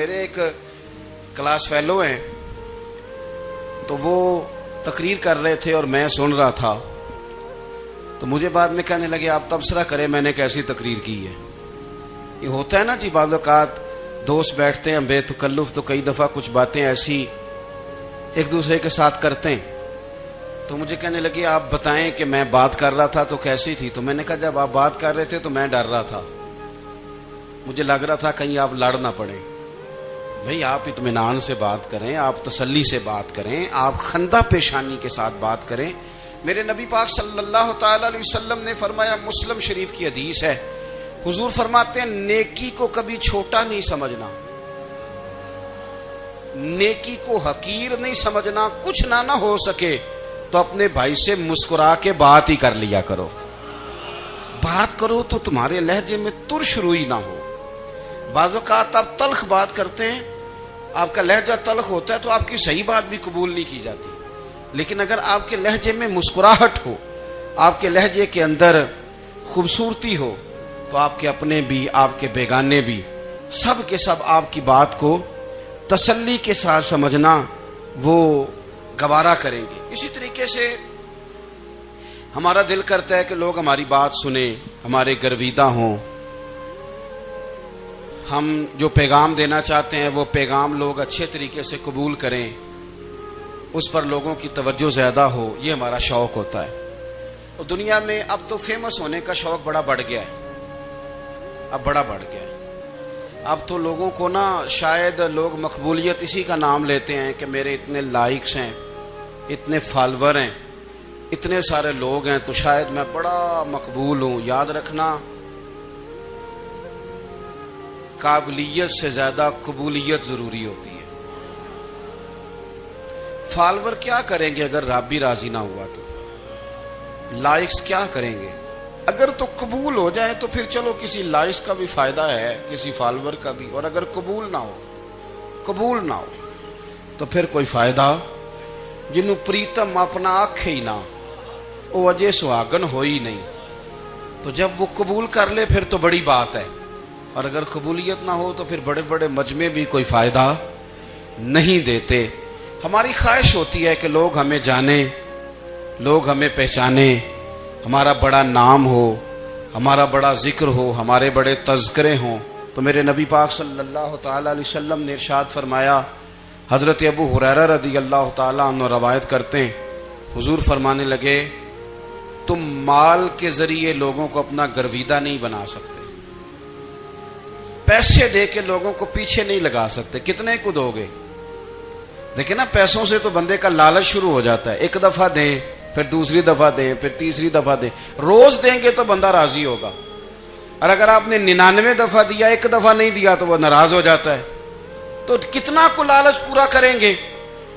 میرے ایک class fellow ہیں، تو وہ تقریر کر رہے تھے اور میں سن رہا تھا، تو مجھے بعد میں کہنے لگے آپ تبصرہ کریں میں نے کیسی تقریر کی ہے۔ یہ ہوتا ہے نا جی، بعض اوقات دوست بیٹھتے ہیں بے تکلف تو کئی دفعہ کچھ باتیں ایسی ایک دوسرے کے ساتھ کرتے ہیں، تو مجھے کہنے لگے آپ بتائیں کہ میں بات کر رہا تھا تو کیسی تھی؟ تو میں نے کہا جب آپ بات کر رہے تھے تو میں ڈر رہا تھا، مجھے لگ رہا تھا کہیں آپ لڑ نہ پڑیں۔ بھئی آپ اطمینان سے بات کریں، آپ تسلی سے بات کریں، آپ خندہ پیشانی کے ساتھ بات کریں۔ میرے نبی پاک صلی اللہ تعالی علیہ وسلم نے فرمایا، مسلم شریف کی حدیث ہے، حضور فرماتے ہیں نیکی کو کبھی چھوٹا نہیں سمجھنا، نیکی کو حقیر نہیں سمجھنا، کچھ نہ ہو سکے تو اپنے بھائی سے مسکرا کے بات ہی کر لیا کرو، بات کرو تو تمہارے لہجے میں ترش روئی نہ ہو۔ بعض اوقات آپ تلخ بات کرتے ہیں، آپ کا لہجہ تلخ ہوتا ہے تو آپ کی صحیح بات بھی قبول نہیں کی جاتی، لیکن اگر آپ کے لہجے میں مسکراہٹ ہو، آپ کے لہجے کے اندر خوبصورتی ہو، تو آپ کے اپنے بھی آپ کے بیگانے بھی سب کے سب آپ کی بات کو تسلی کے ساتھ سمجھنا وہ گوارا کریں گے۔ اسی طریقے سے ہمارا دل کرتا ہے کہ لوگ ہماری بات سنیں، ہمارے گرویدہ ہوں، ہم جو پیغام دینا چاہتے ہیں وہ پیغام لوگ اچھے طریقے سے قبول کریں، اس پر لوگوں کی توجہ زیادہ ہو، یہ ہمارا شوق ہوتا ہے۔ اور دنیا میں اب تو فیمس ہونے کا شوق بڑا بڑھ گیا ہے، اب بڑا بڑھ گیا ہے۔ اب تو لوگوں کو نا شاید لوگ مقبولیت اسی کا نام لیتے ہیں کہ میرے اتنے لائکس ہیں، اتنے فالور ہیں، اتنے سارے لوگ ہیں تو شاید میں بڑا مقبول ہوں۔ یاد رکھنا، قابلیت سے زیادہ قبولیت ضروری ہوتی ہے۔ فالور کیا کریں گے اگر رب بھی راضی نہ ہوا تو؟ لائکس کیا کریں گے؟ اگر تو قبول ہو جائے تو پھر چلو کسی لائکس کا بھی فائدہ ہے، کسی فالور کا بھی، اور اگر قبول نہ ہو تو پھر کوئی فائدہ۔ جنوں پریتم اپنا آنکھ ہی نہ، وہ اجے سہاگن ہو ہی نہیں، تو جب وہ قبول کر لے پھر تو بڑی بات ہے، اور اگر قبولیت نہ ہو تو پھر بڑے بڑے مجمع بھی کوئی فائدہ نہیں دیتے۔ ہماری خواہش ہوتی ہے کہ لوگ ہمیں جانیں، لوگ ہمیں پہچانیں، ہمارا بڑا نام ہو، ہمارا بڑا ذکر ہو، ہمارے بڑے تذکرے ہوں۔ تو میرے نبی پاک صلی اللہ تعالی علیہ وسلم نے ارشاد فرمایا، حضرت ابو ہریرہ رضی اللہ تعالیٰ عنہ روایت کرتے ہیں، حضور فرمانے لگے، تم مال کے ذریعے لوگوں کو اپنا گرویدہ نہیں بنا سکتے، پیسے دے کے لوگوں کو پیچھے نہیں لگا سکتے۔ کتنے کو دو گے؟ دیکھیں نا، پیسوں سے تو بندے کا لالچ شروع ہو جاتا ہے، ایک دفعہ دیں، پھر دوسری دفعہ دیں، پھر تیسری دفعہ دیں، روز دیں گے تو بندہ راضی ہوگا، اور اگر آپ نے 99 دفعہ دیا، ایک دفعہ نہیں دیا تو وہ ناراض ہو جاتا ہے، تو کتنا کو لالچ پورا کریں گے؟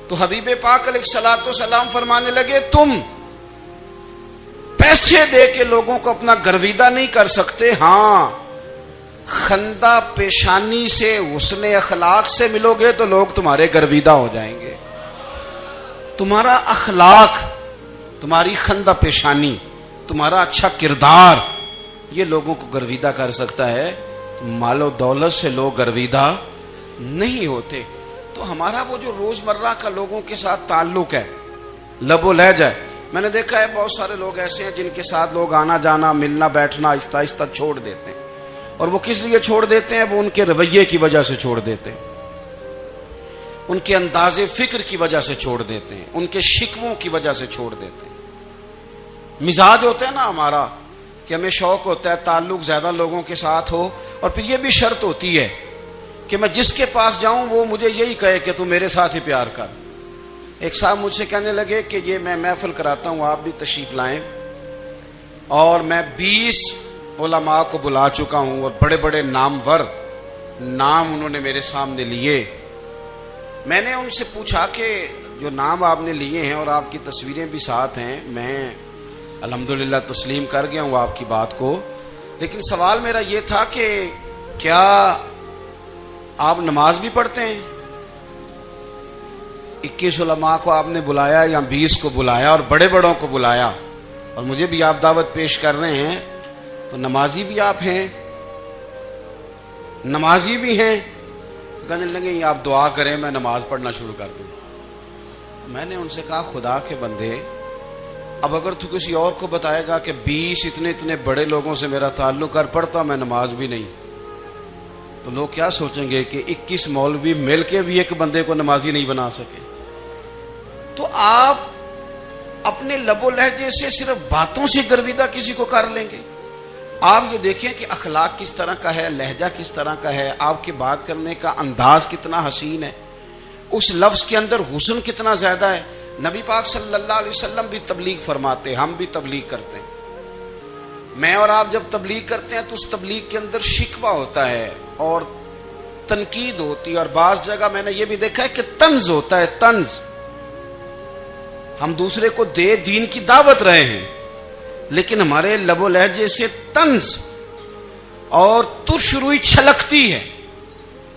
تو حبیب پاک علیہ الصلوۃ والسلام فرمانے لگے، تم پیسے دے کے لوگوں کو اپنا گرویدہ نہیں کر سکتے، ہاں خندہ پیشانی سے، حسن اخلاق سے ملو گے تو لوگ تمہارے گرویدہ ہو جائیں گے۔ تمہارا اخلاق، تمہاری خندہ پیشانی، تمہارا اچھا کردار، یہ لوگوں کو گرویدہ کر سکتا ہے۔ مال و دولت سے لوگ گرویدہ نہیں ہوتے۔ تو ہمارا وہ جو روزمرہ کا لوگوں کے ساتھ تعلق ہے، لب و لہجہ ہے، میں نے دیکھا ہے بہت سارے لوگ ایسے ہیں جن کے ساتھ لوگ آنا جانا، ملنا بیٹھنا آہستہ آہستہ چھوڑ دیتے ہیں، اور وہ کس لیے چھوڑ دیتے ہیں؟ وہ ان کے رویے کی وجہ سے چھوڑ دیتے ہیں، ان کے انداز فکر کی وجہ سے چھوڑ دیتے ہیں، ان کے شکووں کی وجہ سے چھوڑ دیتے ہیں۔ مزاج ہوتا ہے نا ہمارا کہ ہمیں شوق ہوتا ہے تعلق زیادہ لوگوں کے ساتھ ہو، اور پھر یہ بھی شرط ہوتی ہے کہ میں جس کے پاس جاؤں وہ مجھے یہی کہے کہ تو میرے ساتھ ہی پیار کر۔ ایک صاحب مجھ سے کہنے لگے کہ یہ میں محفل کراتا ہوں، آپ بھی تشریف لائیں، اور میں 20 علماء کو بلا چکا ہوں، اور بڑے بڑے نامور نام انہوں نے میرے سامنے لیے۔ میں نے ان سے پوچھا کہ جو نام آپ نے لیے ہیں اور آپ کی تصویریں بھی ساتھ ہیں، میں الحمدللہ تسلیم کر گیا ہوں آپ کی بات کو، لیکن سوال میرا یہ تھا کہ کیا آپ نماز بھی پڑھتے ہیں؟ 21 علماء کو آپ نے بلایا یا 20 کو بلایا اور بڑے بڑوں کو بلایا، اور مجھے بھی آپ دعوت پیش کر رہے ہیں، تو نمازی بھی آپ ہیں، نمازی بھی ہیں، کہنے لگے آپ دعا کریں میں نماز پڑھنا شروع کر دوں. میں نے ان سے کہا خدا کے بندے اب اگر تو کسی اور کو بتائے گا کہ 20 اتنے بڑے لوگوں سے میرا تعلق کر پڑھتا میں نماز بھی نہیں, تو لوگ کیا سوچیں گے کہ 21 مولوی مل کے بھی ایک بندے کو نمازی نہیں بنا سکے. تو آپ اپنے لب و لہجے سے صرف باتوں سے گرویدہ کسی کو کر لیں گے. آپ یہ دیکھیں کہ اخلاق کس طرح کا ہے, لہجہ کس طرح کا ہے, آپ کے بات کرنے کا انداز کتنا حسین ہے, اس لفظ کے اندر حسن کتنا زیادہ ہے. نبی پاک صلی اللہ علیہ وسلم بھی تبلیغ فرماتے, ہم بھی تبلیغ کرتے ہیں. میں اور آپ جب تبلیغ کرتے ہیں تو اس تبلیغ کے اندر شکوہ ہوتا ہے اور تنقید ہوتی ہے, اور بعض جگہ میں نے یہ بھی دیکھا ہے کہ طنز ہوتا ہے, طنز. ہم دوسرے کو دین کی دعوت رہے ہیں لیکن ہمارے لب و لہجے سے طنز اور ترش روئی چھلکتی ہے.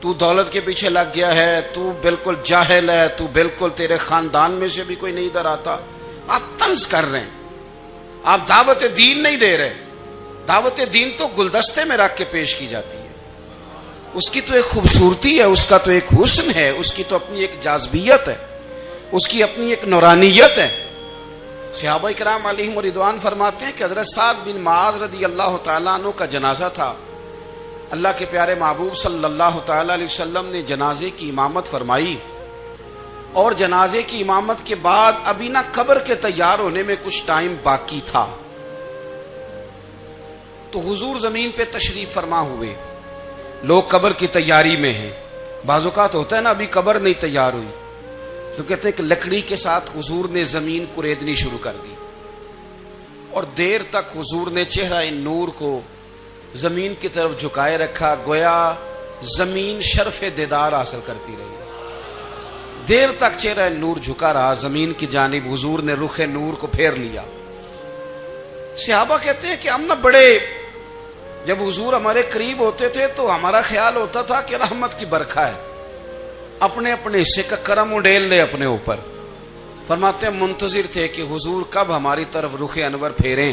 تو دولت کے پیچھے لگ گیا ہے, تو بالکل جاہل ہے, تو بالکل تیرے خاندان میں سے بھی کوئی نہیں ادھر آتا. آپ طنز کر رہے ہیں, آپ دعوت دین نہیں دے رہے. دعوت دین تو گلدستے میں رکھ کے پیش کی جاتی ہے, اس کی تو ایک خوبصورتی ہے, اس کا تو ایک حسن ہے, اس کی تو اپنی ایک جاذبیت ہے, اس کی اپنی ایک نورانیت ہے. صحابہ کرام علیہم رضوان فرماتے ہیں کہ حضرت سعد بن معاذ رضی اللہ تعالیٰ عنہ کا جنازہ تھا. اللہ کے پیارے محبوب صلی اللہ تعالیٰ علیہ وسلم نے جنازے کی امامت فرمائی, اور جنازے کی امامت کے بعد ابھی نہ قبر کے تیار ہونے میں کچھ ٹائم باقی تھا, تو حضور زمین پہ تشریف فرما ہوئے. لوگ قبر کی تیاری میں ہیں. بعض اوقات ہوتا ہے نا ابھی قبر نہیں تیار ہوئی, تو کہتے ہیں کہ لکڑی کے ساتھ حضور نے زمین کریدنی شروع کر دی, اور دیر تک حضور نے چہرہ نور کو زمین کی طرف جھکائے رکھا, گویا زمین شرف دیدار حاصل کرتی رہی. دیر تک چہرہ نور جھکا رہا زمین کی جانب, حضور نے رخ نور کو پھیر لیا. صحابہ کہتے ہیں کہ ہم نہ بڑے, جب حضور ہمارے قریب ہوتے تھے تو ہمارا خیال ہوتا تھا کہ رحمت کی برکھا ہے, اپنے اپنے حصے کا کرم اڈیل لے اپنے اوپر. فرماتے ہیں منتظر تھے کہ حضور کب ہماری طرف رخ انور پھیریں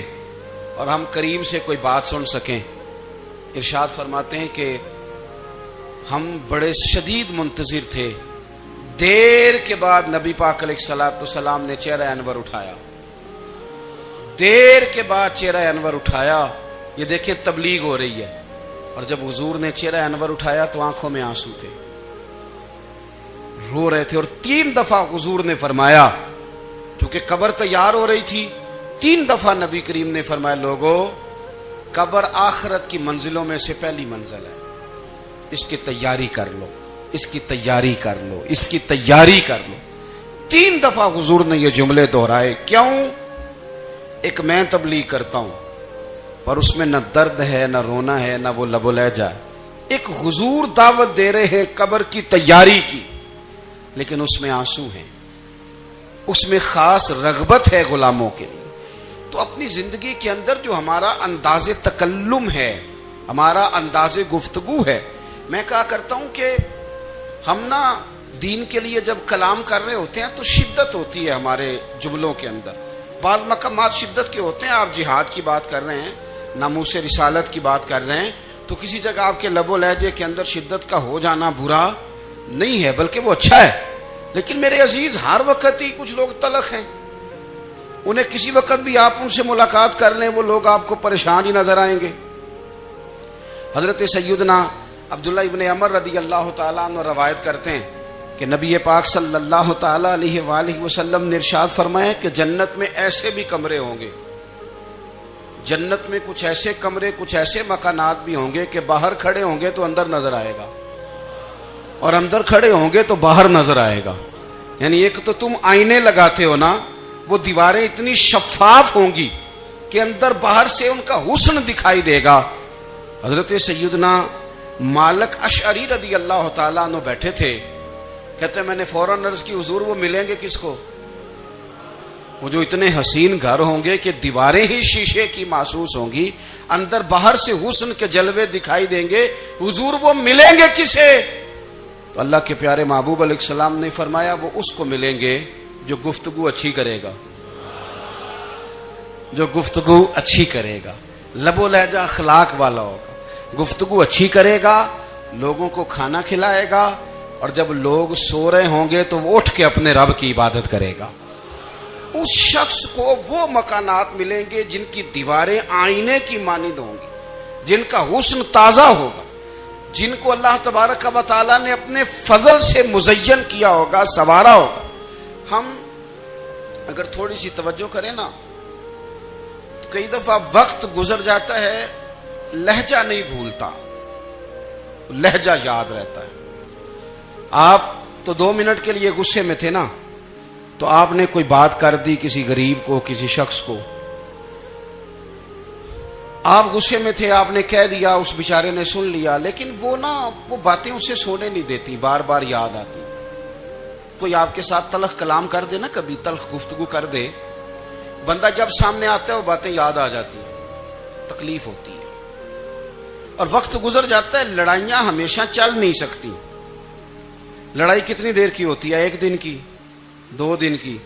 اور ہم کریم سے کوئی بات سن سکیں. ارشاد فرماتے ہیں کہ ہم بڑے شدید منتظر تھے. دیر کے بعد نبی پاک علیہ الصلوۃ والسلام نے چہرہ انور اٹھایا, دیر کے بعد چہرہ انور اٹھایا. یہ دیکھیں تبلیغ ہو رہی ہے, اور جب حضور نے چہرہ انور اٹھایا تو آنکھوں میں آنسو تھے, رو رہے تھے. اور 3 دفعہ حضور نے فرمایا, چونکہ قبر تیار ہو رہی تھی, 3 دفعہ نبی کریم نے فرمایا لوگو قبر آخرت کی منزلوں میں سے پہلی منزل ہے, اس کی تیاری کر لو, اس کی تیاری کر لو, اس کی تیاری کر لو. 3 دفعہ حضور نے یہ جملے دہرائے. کیوں؟ ایک میں تبلیغ کرتا ہوں پر اس میں نہ درد ہے, نہ رونا ہے, نہ وہ لب و لہجہ ہے. ایک حضور دعوت دے رہے ہیں قبر کی تیاری کی, لیکن اس میں آنسو ہیں, اس میں خاص رغبت ہے غلاموں کے لیے. تو اپنی زندگی کے اندر جو ہمارا انداز تکلم ہے, ہمارا انداز گفتگو ہے, میں کہا کرتا ہوں کہ ہم نا دین کے لیے جب کلام کر رہے ہوتے ہیں تو شدت ہوتی ہے ہمارے جملوں کے اندر. بعض مقامات شدت کے ہوتے ہیں, آپ جہاد کی بات کر رہے ہیں, ناموس رسالت کی بات کر رہے ہیں, تو کسی جگہ آپ کے لب و لہجے کے اندر شدت کا ہو جانا برا نہیں ہے, بلکہ وہ اچھا ہے. لیکن میرے عزیز ہر وقت ہی کچھ لوگ تلخ ہیں, انہیں کسی وقت بھی آپ ان سے ملاقات کر لیں وہ لوگ آپ کو پریشان ہی نظر آئیں گے. حضرت سیدنا عبداللہ ابن عمر رضی اللہ تعالیٰ عنہ روایت کرتے ہیں کہ نبی پاک صلی اللہ تعالیٰ علیہ وآلہ وسلم نے ارشاد فرمایا کہ جنت میں ایسے بھی کمرے ہوں گے, جنت میں کچھ ایسے کمرے, کچھ ایسے مکانات بھی ہوں گے کہ باہر کھڑے ہوں گے تو اندر نظر آئے گا, اور اندر کھڑے ہوں گے تو باہر نظر آئے گا. یعنی ایک تو تم آئینے لگاتے ہو نا, وہ دیواریں اتنی شفاف ہوں گی کہ اندر باہر سے ان کا حسن دکھائی دے گا. حضرت سیدنا مالک اشعری رضی اللہ تعالیٰ عنہ بیٹھے تھے, کہتے ہیں میں نے فوراً عرض کی حضور وہ ملیں گے کس کو؟ وہ جو اتنے حسین گھر ہوں گے کہ دیواریں ہی شیشے کی محسوس ہوں گی, اندر باہر سے حسن کے جلوے دکھائی دیں گے, حضور وہ ملیں گے کسے؟ تو اللہ کے پیارے محبوب علیہ السلام نے فرمایا وہ اس کو ملیں گے جو گفتگو اچھی کرے گا, جو گفتگو اچھی کرے گا, لب و لہجہ اخلاق والا ہوگا, گفتگو اچھی کرے گا لوگوں کو کھانا کھلائے گا، اور جب لوگ سو رہے ہوں گے تو وہ اٹھ کے اپنے رب کی عبادت کرے گا۔ اس شخص کو وہ مکانات ملیں گے جن کی دیواریں آئینے کی مانند ہوں گی، جن کا حسن تازہ ہوگا، جن کو اللہ تبارک و تعالیٰ نے اپنے فضل سے مزین کیا ہوگا، سنوارا ہوگا۔ ہم اگر تھوڑی سی توجہ کریں نا، کئی دفعہ وقت گزر جاتا ہے، لہجہ نہیں بھولتا، لہجہ یاد رہتا ہے۔ آپ تو 2 منٹ کے لیے غصے میں تھے نا، تو آپ نے کوئی بات کر دی کسی غریب کو، کسی شخص کو، آپ غصے میں تھے، آپ نے کہہ دیا، اس بیچارے نے سن لیا، لیکن وہ باتیں اسے سونے نہیں دیتی، بار بار یاد آتی۔ کوئی آپ کے ساتھ تلخ کلام کر دے نا، کبھی تلخ گفتگو کر دے، بندہ جب سامنے آتا ہے وہ باتیں یاد آ جاتی ہیں، تکلیف ہوتی ہے، اور وقت گزر جاتا ہے۔ لڑائیاں ہمیشہ چل نہیں سکتی۔ لڑائی کتنی دیر کی ہوتی ہے؟ 1 دن کی، 2 دن کی۔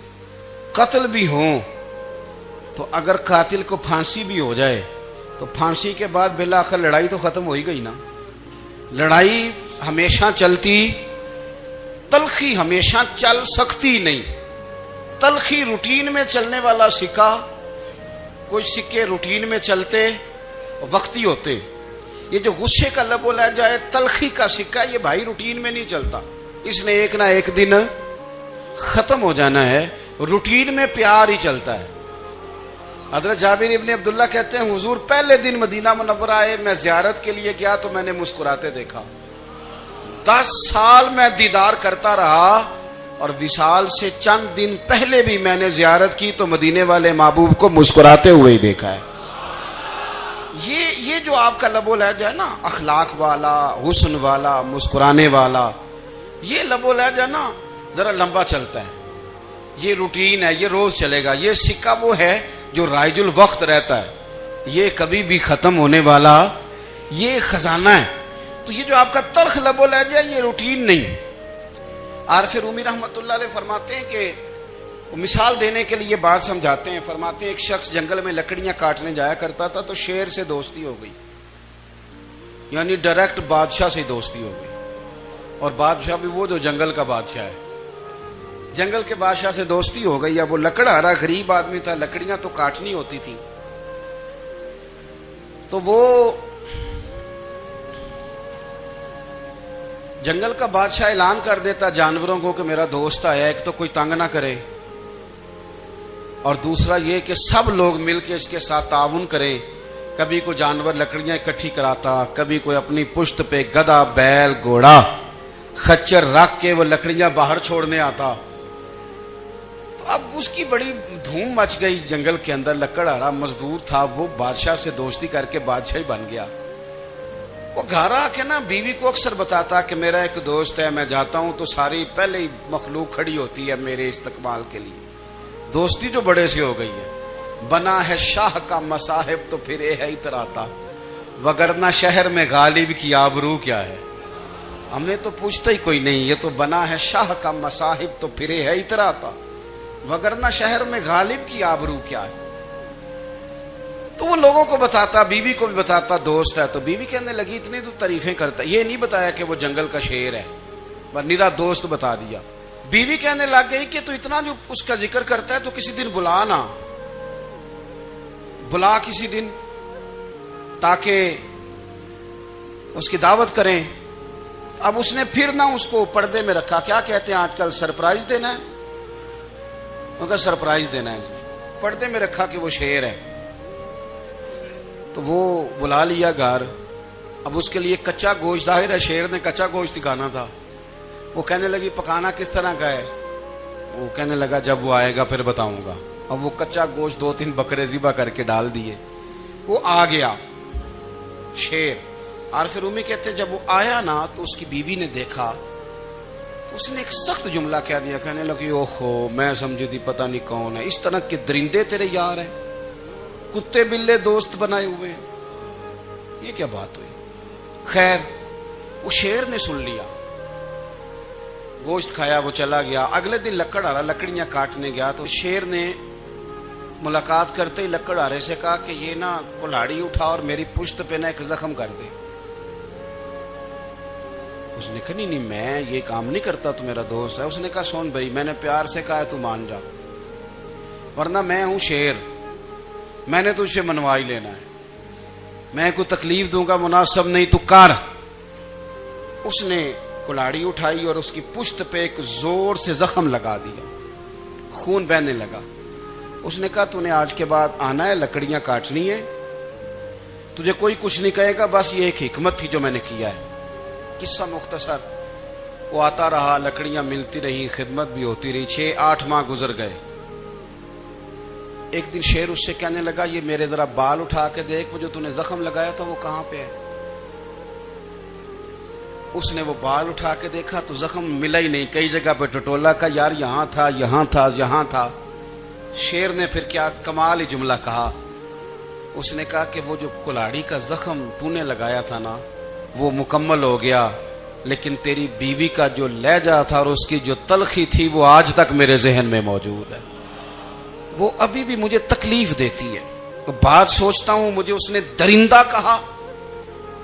قتل بھی ہوں تو اگر قاتل کو پھانسی بھی ہو جائے تو پھانسی کے بعد بالآخر لڑائی تو ختم ہو ہی گئی نا۔ لڑائی ہمیشہ چلتی، تلخی ہمیشہ چل سکتی نہیں۔ تلخی روٹین میں چلنے والا سکہ، کچھ سکے روٹین میں چلتے وقتی ہوتے۔ یہ جو غصے کا لب و لہجہ ہے، تلخی کا سکہ، یہ بھائی روٹین میں نہیں چلتا، اس نے ایک نہ ایک دن ختم ہو جانا ہے۔ روٹین میں پیار ہی چلتا ہے۔ حضرت جابر ابن عبداللہ کہتے ہیں حضور پہلے دن مدینہ منورہ آئے، میں زیارت کے لیے گیا تو میں نے مسکراتے دیکھا۔ 10 سال میں دیدار کرتا رہا، اور وصال سے چند دن پہلے بھی میں نے زیارت کی تو مدینے والے محبوب کو مسکراتے ہوئے ہی دیکھا ہے۔ یہ جو آپ کا لب و لہجہ ہے نا، اخلاق والا، حسن والا، مسکرانے والا، یہ لب و لہجہ نا ذرا لمبا چلتا ہے۔ یہ روٹین ہے، یہ روز چلے گا۔ یہ سکہ وہ ہے جو رائج الوقت رہتا ہے، یہ کبھی بھی ختم ہونے والا یہ خزانہ ہے۔ تو یہ جو آپ کا تلخ لب و لہجہ ہے، یہ روٹین نہیں۔ عارف رومی رحمۃ اللہ علیہ فرماتے ہیں کہ وہ مثال دینے کے لیے بات سمجھاتے ہیں، فرماتے ہیں ایک شخص جنگل میں لکڑیاں کاٹنے جایا کرتا تھا تو شیر سے دوستی ہو گئی، یعنی ڈائریکٹ بادشاہ سے دوستی ہو گئی، اور بادشاہ بھی وہ جو جنگل کا بادشاہ ہے، جنگل کے بادشاہ سے دوستی ہو گئی۔ اب وہ لکڑہارا غریب آدمی تھا، لکڑیاں تو کاٹنی ہوتی تھی، تو وہ جنگل کا بادشاہ اعلان کر دیتا جانوروں کو کہ میرا دوست آیا، ایک تو کوئی تنگ نہ کرے، اور دوسرا یہ کہ سب لوگ مل کے اس کے ساتھ تعاون کریں۔ کبھی کوئی جانور لکڑیاں اکٹھی کراتا، کبھی کوئی اپنی پشت پہ گدھا، بیل، گھوڑا، خچر رکھ کے وہ لکڑیاں باہر چھوڑنے آتا۔ تو اب اس کی بڑی دھوم مچ گئی جنگل کے اندر، لکڑہارا مزدور تھا، وہ بادشاہ سے دوستی کر کے بادشاہ ہی بن گیا۔ وہ گھر آ کے نا بیوی کو اکثر بتاتا کہ میرا ایک دوست ہے، میں جاتا ہوں تو ساری پہلے ہی مخلوق کھڑی ہوتی ہے میرے استقبال کے لیے۔ دوستی جو بڑے سے ہو گئی ہے۔ بنا ہے شاہ کا مصاحب تو پھر یہ ہے اتراتا، وگرنہ شہر میں غالب کی آبرو کیا ہے۔ ہم نے تو پوچھتا ہی کوئی نہیں، یہ تو بنا ہے شاہ کا مصاحب تو پھر یہ ہے اتراتا، وگرنہ شہر میں غالب کی آبرو کیا ہے۔ تو وہ لوگوں کو بتاتا، بیوی کو بھی بتاتا دوست ہے، تو بیوی کہنے لگی اتنی تو تعریفیں کرتا، یہ نہیں بتایا کہ وہ جنگل کا شیر ہے، بس نیرا دوست بتا دیا۔ بیوی کہنے لگ گئی کہ تو اتنا جو اس کا ذکر کرتا ہے تو کسی دن بلا نا، بلا کسی دن تاکہ اس کی دعوت کریں۔ اب اس نے پھر نہ اس کو پردے میں رکھا، کیا کہتے ہیں آج کل، سرپرائز دینا ہے، ان کا سرپرائز دینا ہے، پردے میں رکھا کہ وہ شیر ہے۔ تو وہ بلا لیا گھر۔ اب اس کے لیے کچا گوشت، ظاہر ہے شیر نے کچا گوشت سکھانا تھا۔ وہ کہنے لگی پکانا کس طرح کا ہے؟ وہ کہنے لگا جب وہ آئے گا پھر بتاؤں گا۔ اب وہ کچا گوشت 2-3 بکرے ذبح کر کے ڈال دیے، وہ آ گیا شیر۔ عارف رومی کہتے ہیں جب وہ آیا نا تو اس کی بیوی نے دیکھا تو اس نے ایک سخت جملہ کہہ دیا، کہنے لگی اوہو میں سمجھی تھی پتہ نہیں کون ہے، اس طرح کے درندے تیرے یار ہیں، کتے بلے دوست بنائے ہوئے ہیں، یہ کیا بات ہوئی؟ خیر وہ شیر نے سن لیا، گوشت کھایا، وہ چلا گیا۔ اگلے دن لکڑہارا لکڑیاں کاٹنے گیا تو شیر نے ملاقات کرتے ہی لکڑہارے سے کہا کہ یہ نا کلاڑی اٹھا اور میری پشت پہ نا ایک زخم کر دے۔ اس نے کہا نہیں میں یہ کام نہیں کرتا، تو میرا دوست ہے۔ اس نے کہا سن بھائی، میں نے پیار سے کہا ہے تو مان جا، ورنہ میں ہوں شیر، میں نے تجھ سے منوا ہی لینا ہے، میں کوئی تکلیف دوں گا مناسب نہیں، تو کر۔ اس نے کلاڑی اٹھائی اور اس کی پشت پہ ایک زور سے زخم لگا دیا، خون بہنے لگا۔ اس نے کہا تو نے آج کے بعد آنا ہے، لکڑیاں کاٹنی ہے، تجھے کوئی کچھ نہیں کہے گا، بس یہ ایک حکمت تھی جو میں نے کیا ہے۔ قصہ مختصر، وہ آتا رہا، لکڑیاں ملتی رہی، خدمت بھی ہوتی رہی، 6-8 ماہ گزر گئے۔ ایک دن شیر اس سے کہنے لگا یہ میرے ذرا بال اٹھا کے دیکھ، وہ جو تو نے زخم لگایا تھا وہ کہاں پہ ہے؟ اس نے وہ بال اٹھا کے دیکھا تو زخم ملا ہی نہیں، کئی جگہ پہ ٹٹولا کا، یار یہاں تھا یہاں تھا یہاں تھا۔ شیر نے پھر کیا کمال ہی جملہ کہا، اس نے کہا کہ وہ جو کلاڑی کا زخم تو نے لگایا تھا نا وہ مکمل ہو گیا، لیکن تیری بیوی کا جو لہجہ تھا اور اس کی جو تلخی تھی وہ آج تک میرے ذہن میں موجود ہے، وہ ابھی بھی مجھے تکلیف دیتی ہے۔ بات سوچتا ہوں مجھے اس نے درندہ کہا،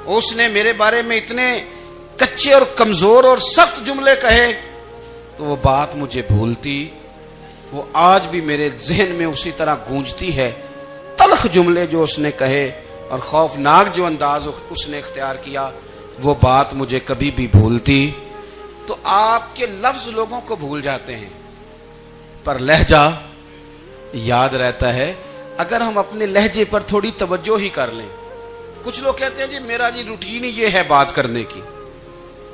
اس نے میرے بارے میں اتنے کچے اور کمزور اور سخت جملے کہے، تو وہ بات مجھے بھولتی، وہ آج بھی میرے ذہن میں اسی طرح گونجتی ہے۔ تلخ جملے جو اس نے کہے اور خوفناک جو انداز اس نے اختیار کیا، وہ بات مجھے کبھی بھی بھولتی۔ تو آپ کے لفظ لوگوں کو بھول جاتے ہیں پر لہجہ یاد رہتا ہے، اگر ہم اپنے لہجے پر تھوڑی توجہ ہی کر لیں۔ کچھ لوگ کہتے ہیں جی میرا جی روٹین ہی یہ ہے بات کرنے کی،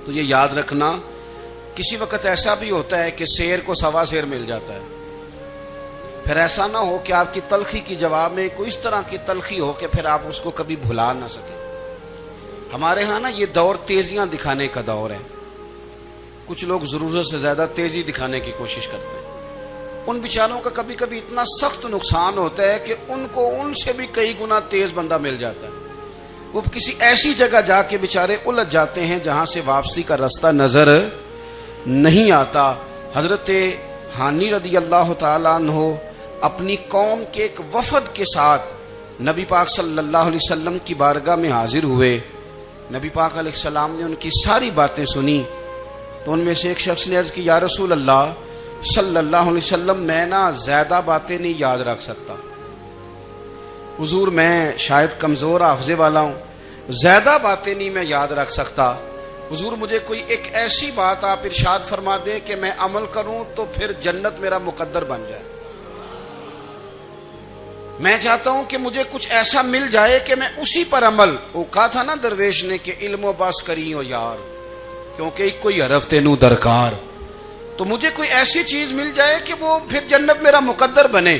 تو یہ یاد رکھنا کسی وقت ایسا بھی ہوتا ہے کہ شیر کو سوا شیر مل جاتا ہے، پھر ایسا نہ ہو کہ آپ کی تلخی کی جواب میں کوئی اس طرح کی تلخی ہو کہ پھر آپ اس کو کبھی بھلا نہ سکیں۔ ہمارے ہاں نا یہ دور تیزیاں دکھانے کا دور ہے، کچھ لوگ ضرورت سے زیادہ تیزی دکھانے کی کوشش کرتے ہیں، ان بیچاروں کا کبھی کبھی اتنا سخت نقصان ہوتا ہے کہ ان کو ان سے بھی کئی گنا تیز بندہ مل جاتا ہے، وہ کسی ایسی جگہ جا کے بیچارے الجھ جاتے ہیں جہاں سے واپسی کا راستہ نظر نہیں آتا۔ حضرت ہانی رضی اللہ تعالیٰ عنہ اپنی قوم کے ایک وفد کے ساتھ نبی پاک صلی اللہ علیہ وسلم کی بارگاہ میں حاضر ہوئے۔ نبی پاک علیہ السلام نے ان کی ساری باتیں سنی، تو ان میں سے ایک شخص نے عرض کی یا رسول اللہ صلی اللہ علیہ وسلم، میں نا زیادہ باتیں نہیں یاد رکھ سکتا، حضور میں شاید کمزور حافظے والا ہوں، زیادہ باتیں نہیں میں یاد رکھ سکتا، حضور مجھے کوئی ایک ایسی بات آپ ارشاد فرما دیں کہ میں عمل کروں تو پھر جنت میرا مقدر بن جائے، میں چاہتا ہوں کہ مجھے کچھ ایسا مل جائے کہ میں اسی پر عمل، وہ کہا تھا نا درویش نے کہ علم و بس کری ہو یار، کیونکہ ایک کوئی حرف تینوں درکار، تو مجھے کوئی ایسی چیز مل جائے کہ وہ پھر جنت میرا مقدر بنے۔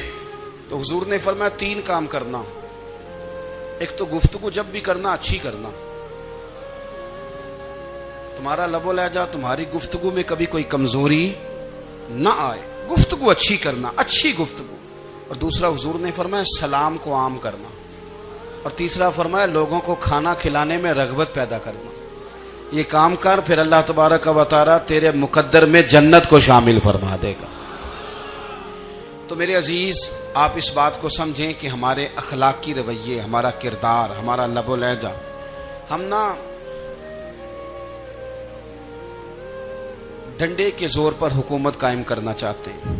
تو حضور نے فرمایا 3 کام کرنا، ایک تو گفتگو جب بھی کرنا اچھی کرنا، تمہارا لب و لہجہ تمہاری گفتگو میں کبھی کوئی کمزوری نہ آئے، گفتگو اچھی کرنا، اچھی گفتگو، اور دوسرا حضور نے فرمایا سلام کو عام کرنا، اور تیسرا فرمایا لوگوں کو کھانا کھلانے میں رغبت پیدا کرنا۔ یہ کام کر، پھر اللہ تبارک و تعالی تیرے مقدر میں جنت کو شامل فرما دے گا۔ تو میرے عزیز آپ اس بات کو سمجھیں کہ ہمارے اخلاقی رویے، ہمارا کردار، ہمارا لب و لہجہ، ہم نا ڈنڈے کے زور پر حکومت قائم کرنا چاہتے ہیں۔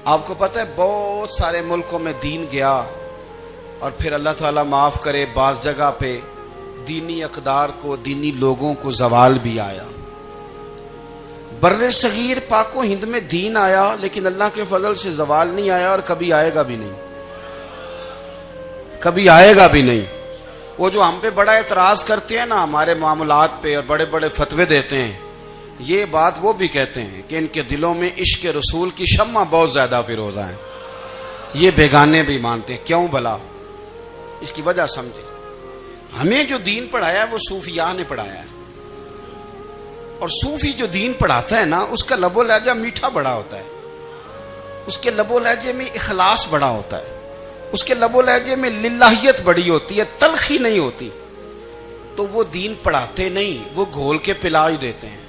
آپ کو پتہ ہے بہت سارے ملکوں میں دین گیا اور پھر اللہ تعالیٰ معاف کرے بعض جگہ پہ دینی اقدار کو، دینی لوگوں کو زوال بھی آیا۔ بر صغیر پاک و ہند میں دین آیا لیکن اللہ کے فضل سے زوال نہیں آیا اور کبھی آئے گا بھی نہیں، کبھی آئے گا بھی نہیں۔ وہ جو ہم پہ بڑا اعتراض کرتے ہیں نا ہمارے معاملات پہ اور بڑے بڑے فتوے دیتے ہیں، یہ بات وہ بھی کہتے ہیں کہ ان کے دلوں میں عشق رسول کی شمع بہت زیادہ فیروزہ ہے، یہ بیگانے بھی مانتے ہیں۔ کیوں بھلا؟ اس کی وجہ سمجھیں، ہمیں جو دین پڑھایا ہے وہ صوفیاء نے پڑھایا ہے، اور صوفی جو دین پڑھاتا ہے نا اس کا لب و لہجہ میٹھا بڑا ہوتا ہے، اس کے لب و لہجے میں اخلاص بڑا ہوتا ہے، اس کے لب و لہجے میں للہیت بڑی ہوتی ہے، تلخی نہیں ہوتی، تو وہ دین پڑھاتے نہیں، وہ گھول کے پلا ہی دیتے ہیں۔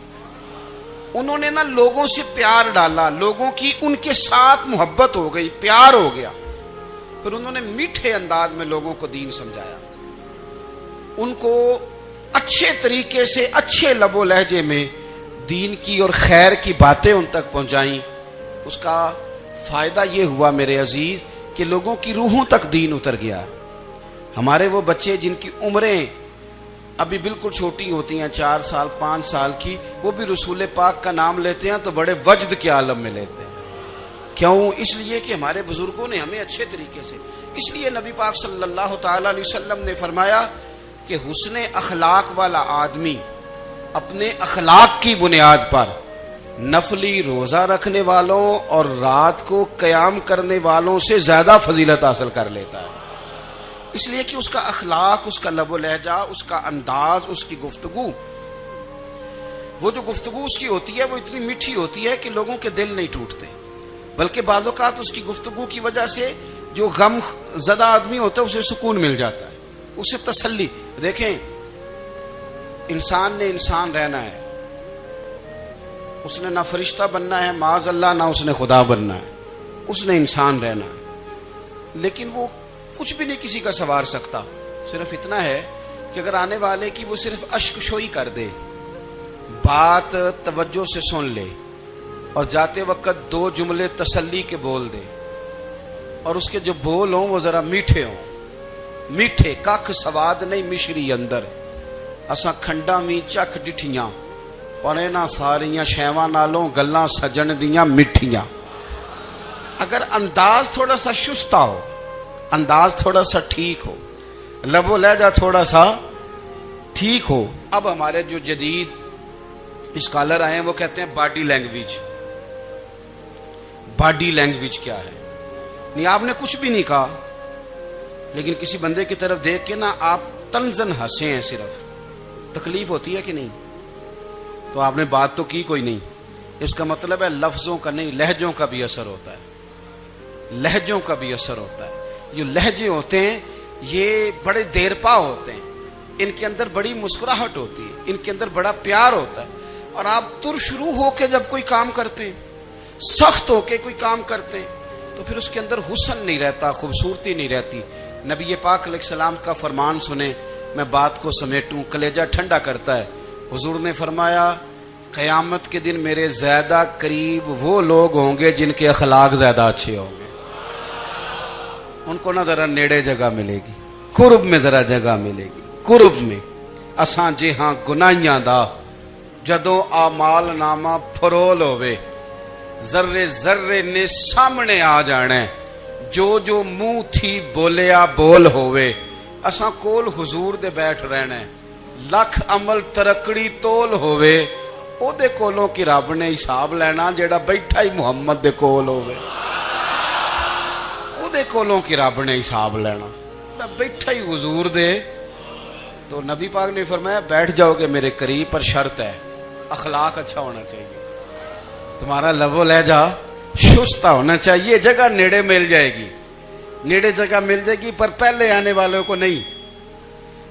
انہوں نے نا لوگوں سے پیار ڈالا، لوگوں کی ان کے ساتھ محبت ہو گئی، پیار ہو گیا، پھر انہوں نے میٹھے انداز میں لوگوں کو دین سمجھایا، ان کو اچھے طریقے سے اچھے لب و لہجے میں دین کی اور خیر کی باتیں ان تک پہنچائیں، اس کا فائدہ یہ ہوا میرے عزیز کہ لوگوں کی روحوں تک دین اتر گیا۔ ہمارے وہ بچے جن کی عمریں ابھی بالکل چھوٹی ہوتی ہیں، 4 سال 5 سال کی، وہ بھی رسول پاک کا نام لیتے ہیں تو بڑے وجد کے عالم میں لیتے ہیں۔ کیوں؟ اس لیے کہ ہمارے بزرگوں نے ہمیں اچھے طریقے سے، اس لیے نبی پاک صلی اللہ تعالی علیہ وسلم نے فرمایا کہ حسن اخلاق والا آدمی اپنے اخلاق کی بنیاد پر نفلی روزہ رکھنے والوں اور رات کو قیام کرنے والوں سے زیادہ فضیلت حاصل کر لیتا ہے، اس لیے کہ اس کا اخلاق، اس کا لب و لہجہ، اس کا انداز، اس کی گفتگو، وہ جو گفتگو اس کی ہوتی ہے وہ اتنی میٹھی ہوتی ہے کہ لوگوں کے دل نہیں ٹوٹتے، بلکہ بعض اوقات اس کی گفتگو کی وجہ سے جو غم زدہ آدمی ہوتا ہے اسے سکون مل جاتا ہے، اسے تسلی۔ دیکھیں، انسان نے انسان رہنا ہے، اس نے نہ فرشتہ بننا ہے معاذ اللہ، نہ اس نے خدا بننا ہے، اس نے انسان رہنا ہے، لیکن وہ کچھ بھی نہیں کسی کا سنوار سکتا، صرف اتنا ہے کہ اگر آنے والے کی وہ صرف اشک شوئی کر دے، بات توجہ سے سن لے اور جاتے وقت 2 جملے تسلی کے بول دے، اور اس کے جو بول ہوں وہ ذرا میٹھے ہوں، میٹھے کھ سواد نہیں مشری اندر، اساں کھنڈا بھی چکھ ڈٹھیاں پر انہاں ساریاں شیواں نالوں گلاں سجن دیاں مٹھیاں۔ اگر انداز تھوڑا سا شستہ ہو، انداز تھوڑا سا ٹھیک ہو، لب و لہجہ تھوڑا سا ٹھیک ہو۔ اب ہمارے جو جدید اسکالر آئے ہیں وہ کہتے ہیں باڈی لینگویج۔ باڈی لینگویج کیا ہے؟ نہیں، آپ نے کچھ بھی نہیں کہا، لیکن کسی بندے کی طرف دیکھ کے نا آپ تنزن ہنسے ہیں، صرف تکلیف ہوتی ہے کہ نہیں؟ تو آپ نے بات تو کی کوئی نہیں، اس کا مطلب ہے لفظوں کا نہیں، لہجوں کا بھی اثر ہوتا ہے، لہجوں کا بھی اثر ہوتا ہے۔ جو لہجے ہوتے ہیں یہ بڑے دیر پا ہوتے ہیں، ان کے اندر بڑی مسکراہٹ ہوتی ہے، ان کے اندر بڑا پیار ہوتا ہے، اور آپ ترشروح ہو کے جب کوئی کام کرتے ہیں، سخت ہو کے کوئی کام کرتے ہیں، تو پھر اس کے اندر حسن نہیں رہتا، خوبصورتی نہیں رہتی۔ نبی پاک علیہ السلام کا فرمان سنیں، میں بات کو سمیٹوں، کلیجہ ٹھنڈا کرتا ہے۔ حضور نے فرمایا قیامت کے دن میرے زیادہ قریب وہ لوگ ہوں گے جن کے اخلاق زیادہ اچھے ہوں گے، ان کو نہ ذرا نیڑے جگہ ملے گی، قرب میں ذرا جگہ ملے گی، قرب میں۔ اساں جے ہاں گناہیاں دا جدوں اعمال نامہ پھرول ہوئے، ذرے ذرے نے سامنے آ جانا ہے، جو جو منہ تھی بولیا بول ہوئے، اساں کول حضور دے بیٹھ رہنا ہے، لکھ عمل ترکڑی تول ہوئے، او دے کولوں کی رب نے حساب لینا جیڑا بیٹھا ہی محمد دے کول ہوئے، او دے کولوں کی رب نے حساب لینا بیٹھا ہی حضور دے۔ تو نبی پاک نے فرمایا بیٹھ جاؤ گے میرے قریب، پر شرط ہے اخلاق اچھا ہونا چاہیے، تمہارا لب و لہجہ شستہ ہونا چاہیے، جگہ نیڑے مل جائے گی، نیڑے جگہ مل جائے گی، پر پہلے آنے والوں کو نہیں۔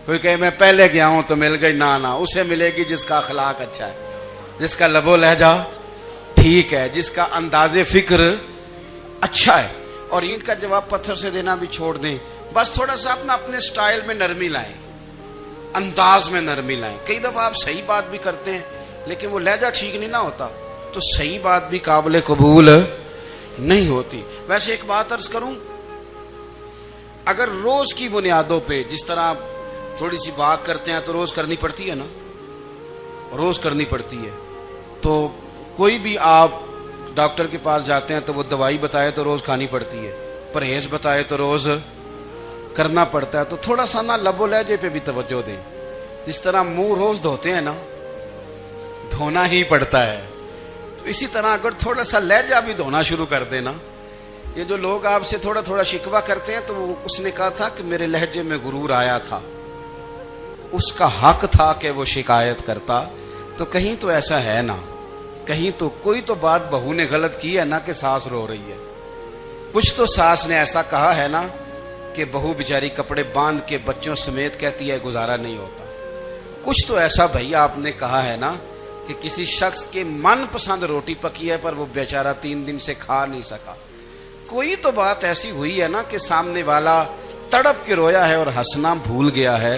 کوئی کہے میں پہلے گیا ہوں تو مل گئی، نہ اسے ملے گی جس کا اخلاق اچھا ہے، جس کا لب و لہجہ ٹھیک ہے، جس کا انداز فکر اچھا ہے۔ اور ان کا جواب پتھر سے دینا بھی چھوڑ دیں، بس تھوڑا سا اپنے سٹائل میں نرمی لائیں، انداز میں نرمی لائیں۔ کئی دفعہ آپ صحیح بات بھی کرتے ہیں لیکن وہ لہجہ ٹھیک نہیں نہ ہوتا تو صحیح بات بھی قابل قبول نہیں ہوتی۔ ویسے ایک بات عرض کروں، اگر روز کی بنیادوں پہ جس طرح تھوڑی سی بات کرتے ہیں تو روز کرنی پڑتی ہے نا، روز کرنی پڑتی ہے، تو کوئی بھی آپ ڈاکٹر کے پاس جاتے ہیں تو وہ دوائی بتائے تو روز کھانی پڑتی ہے، پرہیز بتائے تو روز کرنا پڑتا ہے، تو تھوڑا سا نا لب و لہجے پہ بھی توجہ دیں۔ جس طرح منہ روز دھوتے ہیں نا، دھونا ہی پڑتا ہے، تو اسی طرح اگر تھوڑا سا لہجہ بھی دھونا شروع کر دینا۔ یہ جو لوگ آپ سے تھوڑا تھوڑا شکوہ کرتے ہیں، تو اس نے کہا تھا کہ میرے لہجے میں غرور آیا تھا، اس کا حق تھا کہ وہ شکایت کرتا، تو کہیں تو ایسا ہے نا، کہیں تو کوئی تو بات بہو نے غلط کی ہے نا کہ ساس رو رہی ہے، کچھ تو ساس نے ایسا کہا ہے نا کہ بہو بیچاری کپڑے باندھ کے بچوں سمیت کہتی ہے گزارا نہیں ہوتا، کچھ تو ایسا بھیا آپ نے کہا ہے نا کہ کسی شخص کے من پسند روٹی پکی ہے پر وہ بیچارہ 3 دن سے کھا نہیں سکا، کوئی تو بات ایسی ہوئی ہے نا کہ سامنے والا تڑپ کے رویا ہے اور ہنسنا بھول گیا ہے،